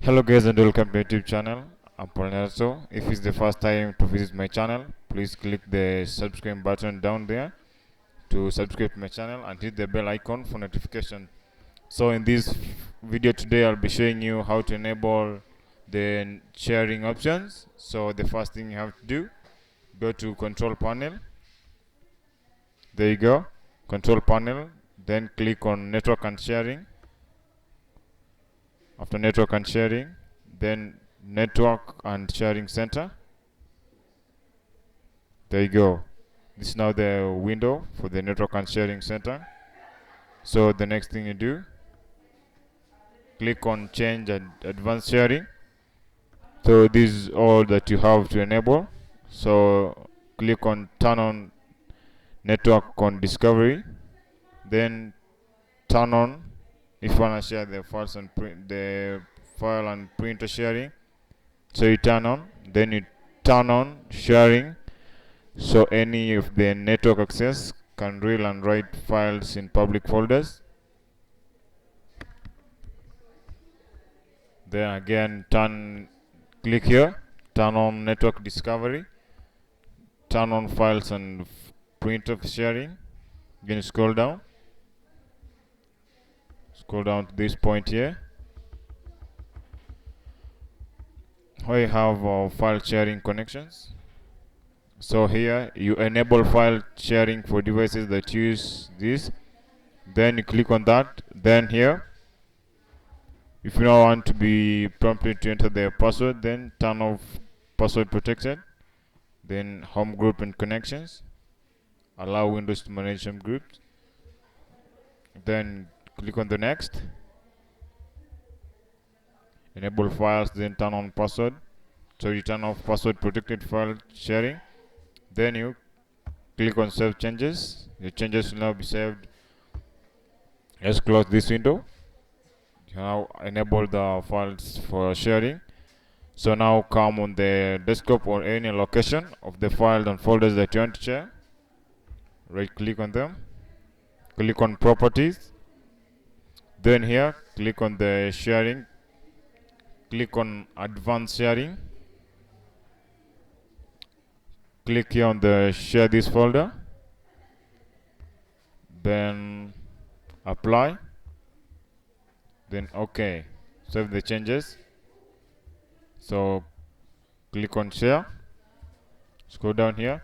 Hello guys and welcome to my YouTube channel. I'm Paul Nelson. If it's the first time to visit my channel, please click the subscribe button down there to subscribe to my channel and hit the bell icon for notification. So in this video today I'll be showing you how to enable the sharing options. So the first thing you have to do, go to control panel. There you go, control panel, then click on network and sharing. After network and sharing, then network and sharing center. There you go. This is now the window for the network and sharing center. So the next thing you do, click on change and advanced sharing. So this is all that you have to enable. So click on turn on network on discovery, then turn on if you want to share the files and print the file and printer sharing. So you turn on, then you turn on sharing, so any of the network access can read and write files in public folders. Then again click here, turn on network discovery, turn on files and printer sharing. Again scroll down to this point here where you have file sharing connections. So here you enable file sharing for devices that use this, then you click on that. Then here, if you don't want to be prompted to enter the password, then turn off password protected. Then home group and connections, allow Windows to manage home groups. Then click on the next, enable files, then turn on password. So you turn off password protected file sharing. Then you click on save changes. Your changes will now be saved. Let's close this window. You now enable the files for sharing. So now come on the desktop or any location of the files and folders that you want to share. Right click on them. Click on properties. Then here, click on the sharing. Click on advanced sharing. Click here on the share this folder. Then apply. Then OK. Save the changes. So click on share. Scroll down here.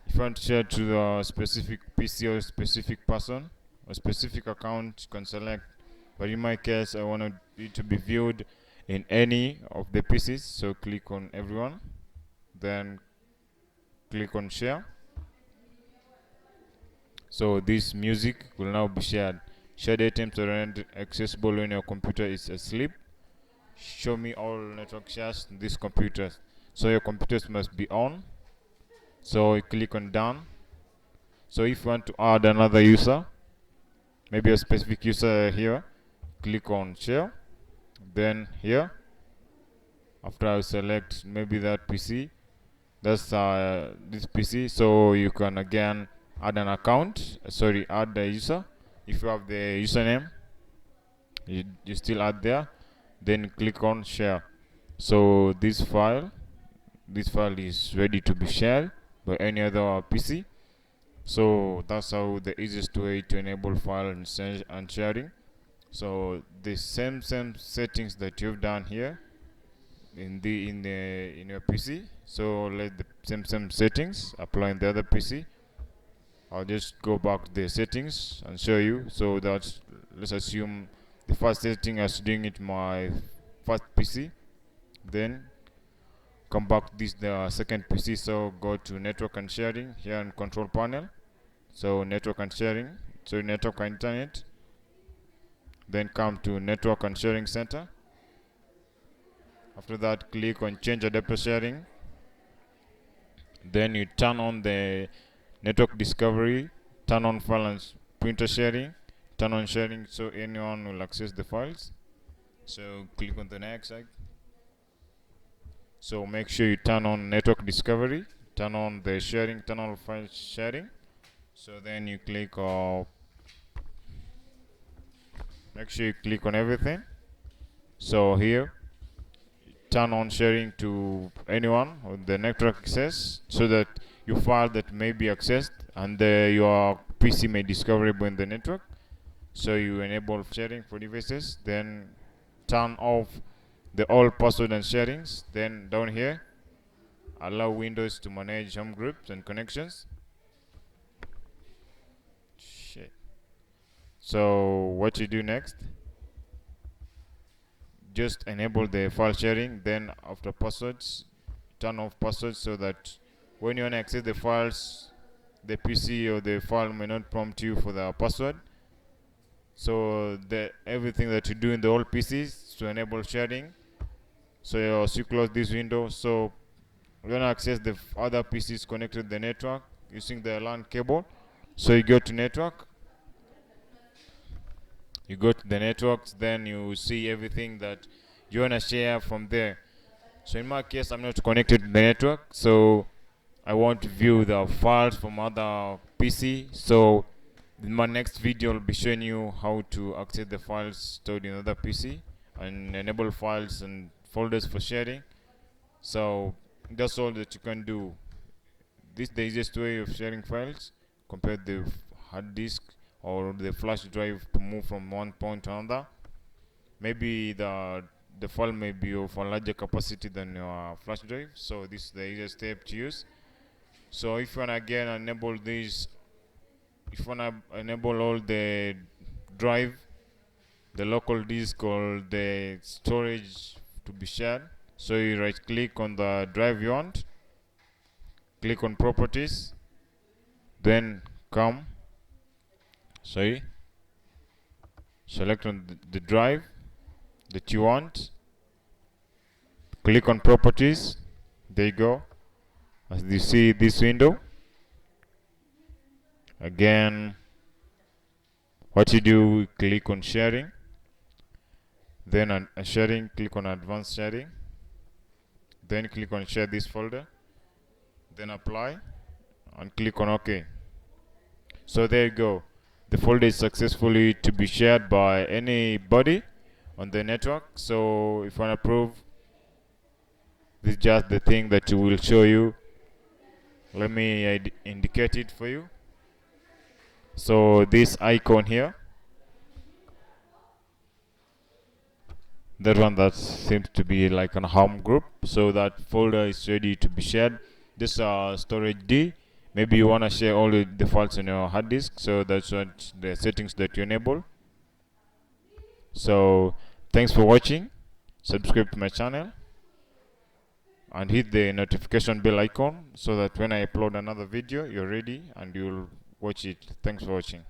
If you want to share to the specific PC or specific person or specific account, you can select. But in my case, I want it to be viewed in any of the PCs. So click on everyone. Then click on share. So this music will now be shared. Shared items are not accessible when your computer is asleep. Show me all network shares in this computer. So your computers must be on. So you click on done. So if you want to add another user, maybe a specific user here, click on share. Then here, after I select maybe that PC, that's this PC, so you can again add an account, add the user. If you have the username, you still add there, then click on share. So this file is ready to be shared by any other PC. So that's how the easiest way to enable file and sharing. So the same settings that you've done here in your PC, so let the same settings apply in the other PC. I'll just go back to the settings and show you. So that's, let's assume the first setting I was doing it my first PC, then come back to this the second PC. So go to network and sharing here in control panel. So network and sharing, so network and internet, then come to network and sharing center. After that, click on change adapter sharing. Then you turn on the network discovery, turn on file and printer sharing, turn on sharing so anyone will access the files. So click on the next side. So make sure you turn on network discovery, turn on the sharing, turn on file sharing. So then you click make sure you click on everything. So here turn on sharing to anyone on the network access, so that your file that may be accessed and your PC may discoverable in the network. So you enable sharing for devices, then turn off the all password and sharings. Then down here, allow Windows to manage home groups and connections. Shit. So what you do next, just enable the file sharing. Then after passwords, turn off passwords, so that when you want to access the files, the PC or the file may not prompt you for the password. So everything that you do in the old PCs to enable sharing. So you close this window. So we're gonna access the other PCs connected to the network using the LAN cable. So you go to network, you go to the networks, then you see everything that you wanna share from there. So in my case, I'm not connected to the network, so I want to view the files from other PC. So in my next video, I'll be showing you how to access the files stored in other PC and enable files and folders for sharing. So that's all that you can do. This is the easiest way of sharing files compared to the hard disk or the flash drive to move from one point to another. Maybe the file may be of a larger capacity than your flash drive, so this is the easiest step to use. So if you wanna again enable this, if you wanna enable all the drive, the local disk or the storage to be shared, so you right click on the drive you want, click on properties, then select on the drive that you want, click on properties. There you go. As you see this window, again what you do, click on sharing, then on sharing, click on advanced sharing, then click on share this folder, then apply and click on OK. So there you go, the folder is successfully to be shared by anybody on the network. So if you want to prove, this is just the thing that you will show you. Let me indicate it for you. So this icon here, that one that seems to be like a home group, so that folder is ready to be shared. This storage D, maybe you want to share all the files on your hard disk, so that's what the settings that you enable. So thanks for watching. Subscribe to my channel and hit the notification bell icon, so that when I upload another video, you're ready and you'll watch it. Thanks for watching.